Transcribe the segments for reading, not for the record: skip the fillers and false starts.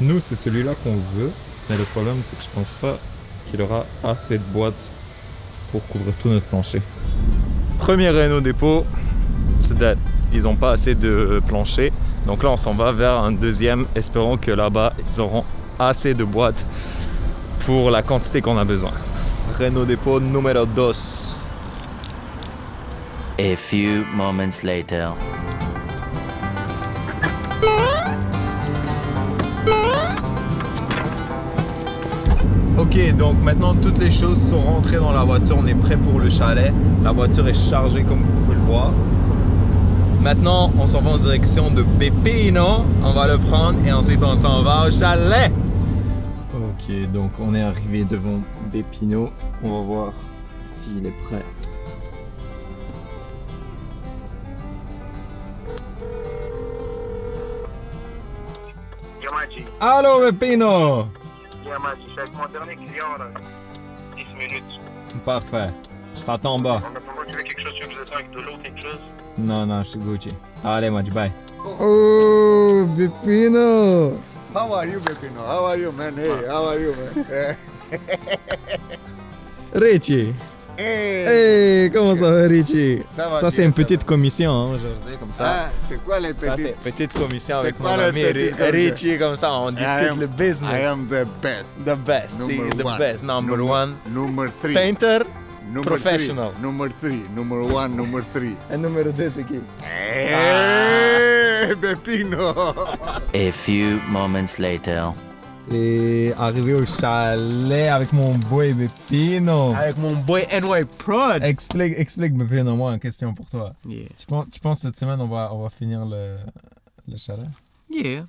nous, c'est celui-là qu'on veut. Mais le problème, c'est que je pense pas qu'il aura assez de boîtes pour couvrir tout notre plancher. Premier Renault dépôt, c'est dead. Ils n'ont pas assez de plancher. Donc là, on s'en va vers un deuxième. Espérons que là-bas, ils auront assez de boîtes pour la quantité qu'on a besoin. Renault dépôt numéro 2. A few moments later. Ok, donc maintenant toutes les choses sont rentrées dans la voiture, on est prêt pour le chalet. La voiture est chargée comme vous pouvez le voir. Maintenant, on s'en va en direction de Bepino. On va le prendre et ensuite on s'en va au chalet. Ok, donc on est arrivé devant Bepino. On va voir s'il est prêt. Yo, Maggi. Allô Bepino! Yo, Maggi, je suis avec mon dernier client, là. 10 minutes. Parfait. Je t'attends en bas. En attendant, tu veux quelque chose, tu veux que je descende avec de l'eau, quelque chose? Non, non, je suis Gucci. Allez, Match, bye. Oh, Bepino. How are you, Bepino? How are you, man? Hey, how are you, man? Richie! Hey. Hey, comment ça va, Richie? Ça va Ça, bien, c'est une ça petite commission, hein, je dis comme ça. Ah, c'est quoi les Ça, petits? c'est petite commission C'est avec mon quoi le ami petit comme ça? Richie, comme ça, on discute le I business. am the best. The best, see, Number the one. best, number one. Number 3. Painter, Number professional. Three. Number 3. Number 1, number 3. et numéro 2, c'est qui? Hey, Bepino. A few moments later. Et arrivé au chalet avec mon boy Bepino. Avec mon boy NY Prod. Explique Bepino, moi, une question pour toi. Yeah. Tu penses cette semaine on va finir le chalet? Yeah.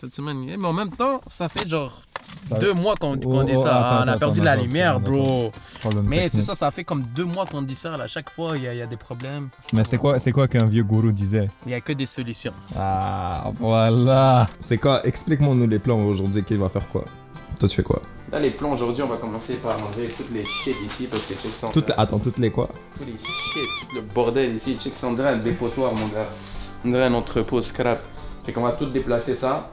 Cette semaine, yeah. Mais en même temps, ça fait genre Ça- 2 mois qu'on dit oh, ça. attends, On a attends, perdu attends, la attends, lumière, attends, bro. Problème Mais c'est technique. ça fait comme 2 mois qu'on dit ça. À chaque fois, il y a des problèmes. Mais c'est quoi qu'un vieux gourou disait? Il n'y a que des solutions. Ah, voilà. C'est quoi? Explique-moi nous les plans aujourd'hui, qui va faire quoi? Toi, tu fais quoi? Là, les plans aujourd'hui, on va commencer par enlever toutes les shit ici parce que check ça. Attends, toutes les quoi? Tous les shit, tout le bordel ici. Check ça, on dirait un dépotoir, mon gars. On dirait un entrepôt scrap. Fait qu'on va tout déplacer ça.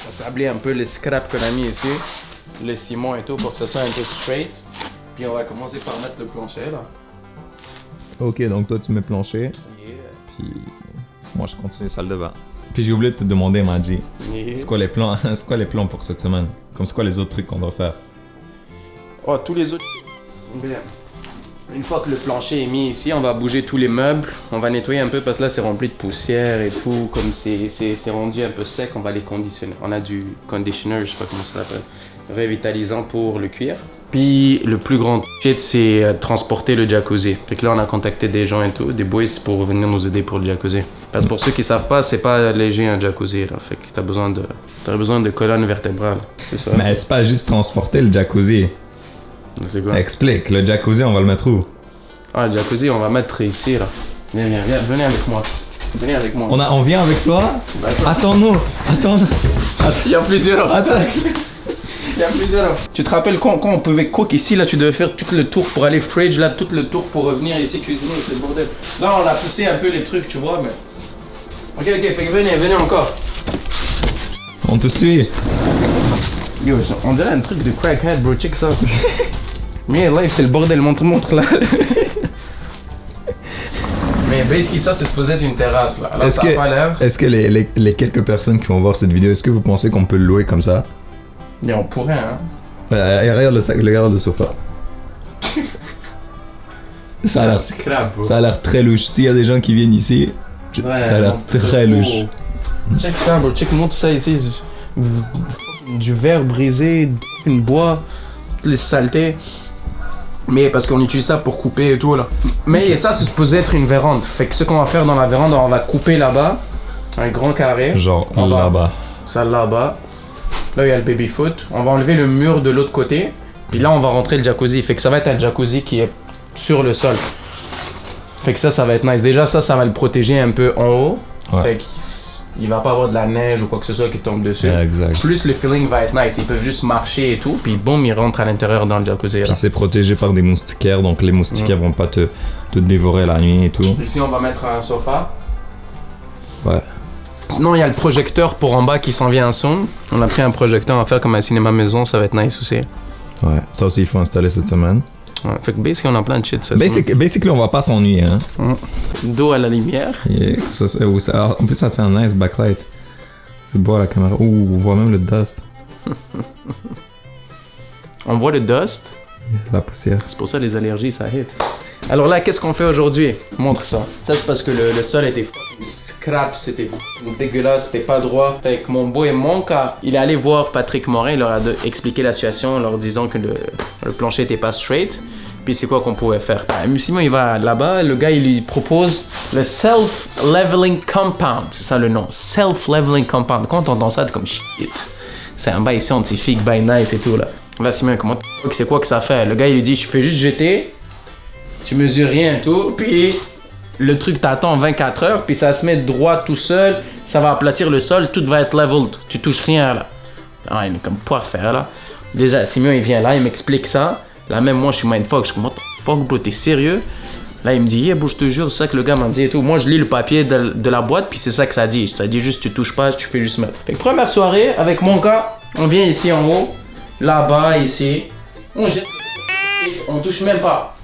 On va sabler un peu les scraps qu'on a mis ici. Le ciment et tout pour que ça soit un peu straight. Puis on va commencer par mettre le plancher là. Ok, donc toi, tu mets plancher, Yeah. puis moi, je continue salle de bain. Puis j'ai oublié de te demander, Maggi, Yeah. c'est quoi les plans? C'est quoi les plans pour cette semaine? Comme c'est quoi les autres trucs qu'on doit faire? Oh, tous les autres. Bien. Une fois que le plancher est mis ici, on va bouger tous les meubles. On va nettoyer un peu parce que là c'est rempli de poussière et tout. Comme c'est rendu un peu sec, on va les conditionner. On a du conditioner, je sais pas comment ça s'appelle, revitalisant pour le cuir. Puis le plus grand shit, c'est transporter le jacuzzi. Fait que là on a contacté des gens et tout, des boys pour venir nous aider pour le jacuzzi. Parce que pour ceux qui savent pas, c'est pas léger un jacuzzi là. Fait que t'as besoin de colonne vertébrale. C'est ça. Mais c'est pas juste transporter le jacuzzi. C'est quoi? Explique, le jacuzzi, on va le mettre où? Ah, le jacuzzi, on va mettre ici, là. Viens, venez avec moi. Venez avec moi. On vient avec toi? D'accord. Attends-nous! Il y a plusieurs Attends. obstacles. Il y a plusieurs. Tu te rappelles quand on pouvait cook ici, là, tu devais faire tout le tour pour aller fridge, là, tout le tour pour revenir ici cuisiner, c'est le bordel. Là, on a poussé un peu les trucs, tu vois, mais... Ok, fait que venez encore. On te suit! Yo, on dirait un truc de crackhead, bro, check ça. Mais live, c'est le bordel, montre là. Mais basically, ça, c'est supposé être une terrasse, là. Alors, ça a pas l'air. Est-ce que les quelques personnes qui vont voir cette vidéo, est-ce que vous pensez qu'on peut le louer comme ça? Mais on pourrait, hein. Regarde le sofa. Ça a l'air Scrap, bro. Ça a l'air très louche. S'il y a des gens qui viennent ici, Ouais, ça a l'air très louche. Check ça, bro. Check, montre ça ici. Du verre brisé, une bois, toutes les saletés. Mais parce qu'on utilise ça pour couper et tout là. Mais ça, c'est supposé être une vérande. Fait que ce qu'on va faire dans la vérande, on va couper là-bas, un grand carré. Genre On va- là-bas. Ça là-bas. Là, il y a le baby foot. On va enlever le mur de l'autre côté. Puis là, on va rentrer le jacuzzi. Fait que ça va être un jacuzzi qui est sur le sol. Fait que ça va être nice. Déjà, ça va le protéger un peu en haut. Ouais. Fait qu'il va pas avoir de la neige ou quoi que ce soit qui tombe dessus. Ouais, exact. Plus le feeling va être nice. Ils peuvent juste marcher et tout. Puis boum, ils rentrent à l'intérieur dans le jacuzzi. Là. Puis c'est protégé par des moustiquaires, donc les moustiquaires vont pas te dévorer la nuit et tout. Ici, on va mettre un sofa. Ouais. Sinon, il y a le projecteur pour en bas qui s'en vient en son. On a pris un projecteur à faire comme un cinéma maison, ça va être nice aussi. Ouais, ça aussi, il faut installer cette semaine. Ouais, fait que basically, on a plein de shit. Ça, Basically, on va pas s'ennuyer, hein. Dos à la lumière. Yeah. En plus, ça te fait un nice backlight. C'est beau à la caméra. Ouh, on voit même le dust. On voit le dust. La poussière. C'est pour ça les allergies, ça hit. Alors là, qu'est-ce qu'on fait aujourd'hui? Montre ça. Ça, c'est parce que le sol était scrap, c'était dégueulasse, c'était pas droit. Fait que mon boy Monka, il est allé voir Patrick Morin, il leur a expliqué la situation en leur disant que le plancher était pas straight. Puis c'est quoi qu'on pouvait faire? Simon, il va là-bas, le gars, il lui propose le Self-Leveling Compound. C'est ça le nom. Self-Leveling Compound. Quand on entend ça, c'est comme shit. C'est un bail scientifique, bail nice et tout là. Là, Simon, comment c'est quoi que ça fait? Le gars, il lui dit, je fais juste jeter, tu mesures rien et tout, puis le truc t'attend 24 heures, puis ça se met droit tout seul, ça va aplatir le sol, tout va être leveled, tu touches rien là. Ah, il est comme pas faire là. Déjà, Simon, il vient là, il m'explique ça. Là, même moi, je suis mindfuck, je suis comme, what the fuck, bro, t'es sérieux? Là, il me dit, yeah, bro, je te jure, c'est ça que le gars m'a dit et tout. Moi, je lis le papier de la boîte, puis c'est ça que ça dit. Ça dit juste, tu touches pas, tu fais juste mettre. Fait que première soirée, avec mon gars, on vient ici en haut. Là-bas, ici, on jette, on touche même pas.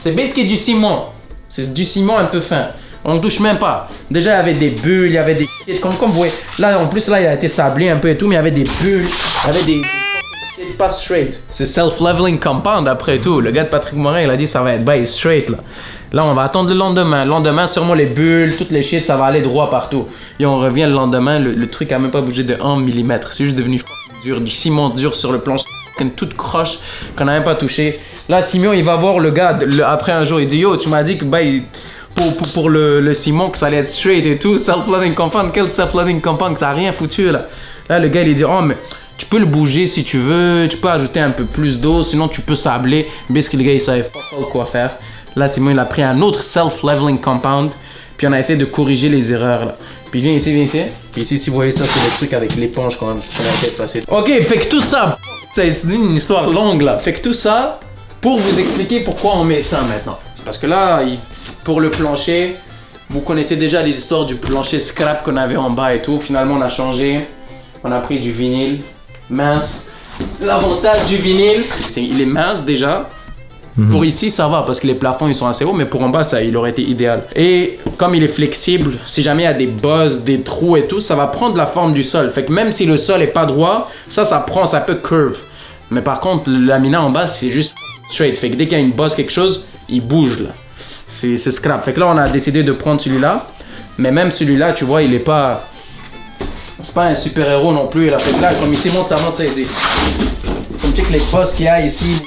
C'est basically du ciment. C'est du ciment un peu fin. On touche même pas. Déjà, il y avait des bulles, il y avait des shit, comme vous voyez. Là, en plus, là, il a été sablé un peu et tout, mais il y avait des bulles, il y avait des pas straight. C'est self-leveling compound après tout. Le gars de Patrick Morin, il a dit ça va être by straight là. Là, on va attendre le lendemain. Le lendemain, sûrement les bulles, toutes les shit, ça va aller droit partout. Et on revient le lendemain, le truc a même pas bougé de 1 mm. C'est juste devenu dur, du ciment dur sur le plancher, toute croche qu'on n'a même pas touché. Là, Simon, il va voir le gars après un jour, il dit yo, tu m'as dit que pour le ciment que ça allait être straight et tout, self-leveling compound, quel self-leveling compound, que ça a rien foutu là. Là, le gars, il dit oh, mais tu peux le bouger si tu veux, tu peux ajouter un peu plus d'eau, sinon tu peux sabler. Parce que le gars, il savait pas quoi faire. Là, Simon, il a pris un autre self-leveling compound. Puis on a essayé de corriger les erreurs là. Puis viens ici, viens ici. Puis ici, si vous voyez ça, c'est le truc avec l'éponge qu'on a essayé de passer. Ok, fait que tout ça, c'est une histoire longue là. Fait que tout ça, pour vous expliquer pourquoi on met ça maintenant. C'est parce que là, pour le plancher, vous connaissez déjà les histoires du plancher scrap qu'on avait en bas et tout. Finalement, on a changé. On a pris du vinyle mince. L'avantage du vinyle, c'est qu'il est mince déjà. Pour ici, ça va parce que les plafonds ils sont assez hauts, mais pour en bas, ça, il aurait été idéal. Et comme il est flexible, si jamais il y a des bosses, des trous et tout, ça va prendre la forme du sol. Fait que même si le sol est pas droit, ça peut curve. Mais par contre, le laminat en bas, c'est juste straight. Fait que dès qu'il y a une bosse, quelque chose, il bouge là. C'est scrap. Fait que là, on a décidé de prendre celui-là. Mais même celui-là, tu vois, il est pas. C'est pas un super héros non plus. Là, fait que là, comme ici, monte ça ici. Comme check les bosses qu'il y a ici.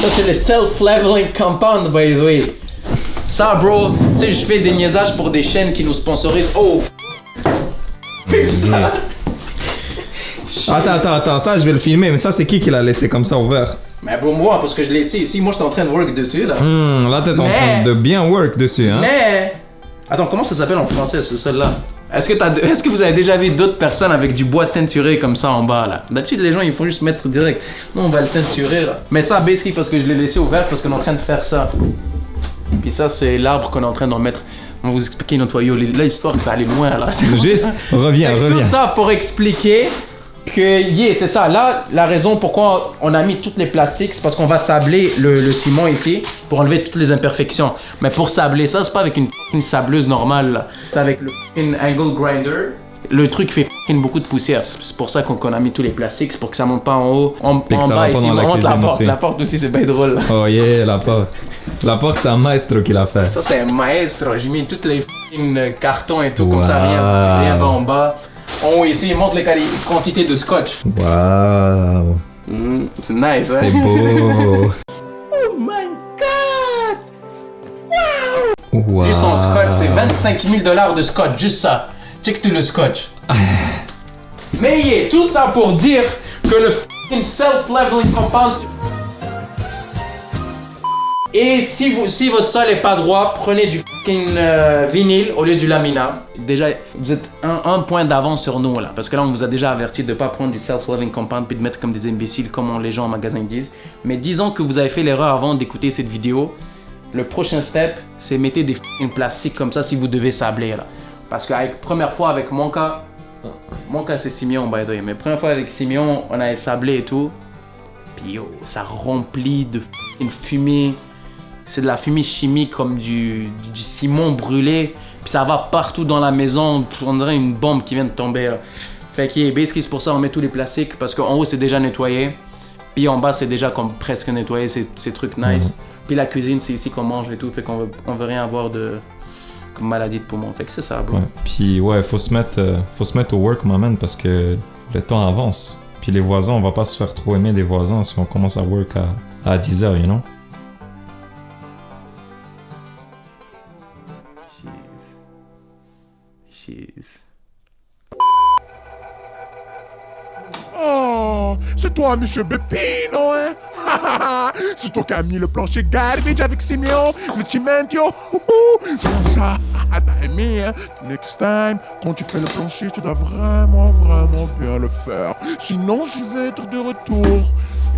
Ça, c'est le self-leveling compound, by the way. Ça, bro, tu sais, je fais des niaisages pour des chaînes qui nous sponsorisent. Oh! Attends, ça, je vais le filmer, mais ça, c'est qui l'a laissé comme ça ouvert? Mais bro, moi, parce que je l'ai ici, moi, je suis en train de work dessus, là. Là, t'es en train de bien work dessus, hein? Mais... Attends, comment ça s'appelle en français, ce sol-là? Est-ce que vous avez déjà vu d'autres personnes avec du bois teinturé comme ça en bas là? D'habitude les gens ils font juste mettre direct. Non, on va le teinturer là. Mais ça basically parce que je l'ai laissé ouvert parce qu'on est en train de faire ça. Puis ça c'est l'arbre qu'on est en train d'en mettre. On va vous expliquer notre toyau. Là l'histoire que ça allait loin là. Juste reviens. Tout ça pour expliquer que c'est ça. Là la raison pourquoi on a mis toutes les plastiques c'est parce qu'on va sabler le ciment ici pour enlever toutes les imperfections. Mais pour sabler ça c'est pas avec une sableuse normale là. C'est avec le angle grinder. Le truc fait beaucoup de poussière. C'est pour ça qu'on a mis tous les plastiques. C'est pour que ça monte pas en haut. En bas ici. On monte la porte. La porte aussi c'est bien drôle là. Oh yeah, la porte. La porte c'est un maestro qui l'a fait. Ça c'est un maestro. J'ai mis toutes les cartons et tout comme ça rien va en bas. En haut ici, il montre les quantités de scotch. Waouh. C'est nice, hein? C'est beau. Oh my god! Wow! Juste son scotch, c'est 25 000 $ de scotch, juste ça. Check tout le scotch. Mais tout ça pour dire que le self-leveling compound. Et si votre sol est pas droit, prenez du vinyle au lieu du laminat. Déjà, vous êtes un point d'avance sur nous là. Parce que là, on vous a déjà averti de ne pas prendre du self-leveling compound puis de mettre comme des imbéciles, comme les gens en magasin disent. Mais disons que vous avez fait l'erreur avant d'écouter cette vidéo. Le prochain step, c'est mettez des plastiques comme ça si vous devez sabler là. Parce que première fois avec mon cas c'est Simeon by the way, mais première fois avec Simeon, on a sablé et tout. Puis yo, ça remplit de une fumée. C'est de la fumée chimique comme du ciment brûlé. Puis ça va partout dans la maison. On dirait une bombe qui vient de tomber. Là. Fait que basically c'est pour ça on met tous les plastiques. Parce qu'en haut c'est déjà nettoyé. Puis en bas c'est déjà comme presque nettoyé. Ces trucs nice. Puis la cuisine c'est ici qu'on mange et tout. Fait qu'on veut rien avoir de maladie de poumon. Fait que c'est ça, bro. Ouais. Puis ouais, faut se mettre au work, my man, parce que le temps avance. Puis les voisins, on va pas se faire trop aimer des voisins si on commence à work à 10h, you know? Jeez. Oh, c'est toi, monsieur Beppino, hein? C'est toi qui as mis le plancher garbage avec Simeon, le cimentio. Comment ça? T'as aimé, hein? Next time, quand tu fais le plancher, tu dois vraiment bien le faire. Sinon, je vais être de retour.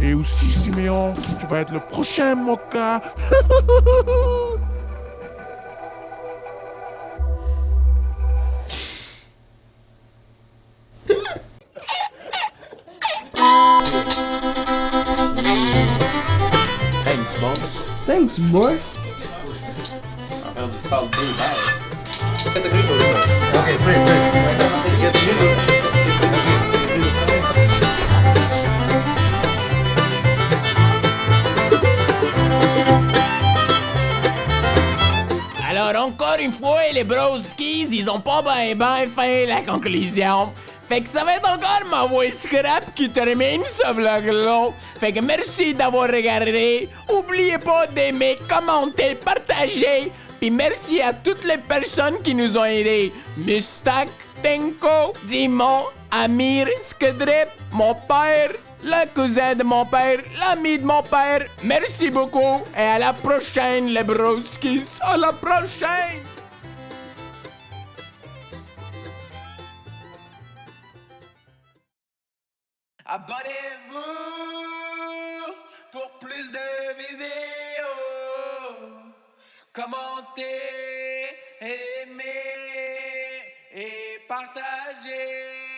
Et aussi, Simeon, tu vas être le prochain Moka. Thanks, boss. Thanks, boy. On va faire du salt bay, bye. Alors encore une fois, les broskies, ils ont pas ben fait la conclusion. Fait que ça va être encore ma voix scrap qui termine ce vlog-là. Fait que merci d'avoir regardé. Oubliez pas d'aimer, commenter, partager. Puis merci à toutes les personnes qui nous ont aidés. Mustak, Tenko, Dimon, Amir, Skedrep, mon père, le cousin de mon père, l'ami de mon père. Merci beaucoup et à la prochaine les broskis. À la prochaine! Abonnez-vous pour plus de vidéos. Commentez, aimez et partagez.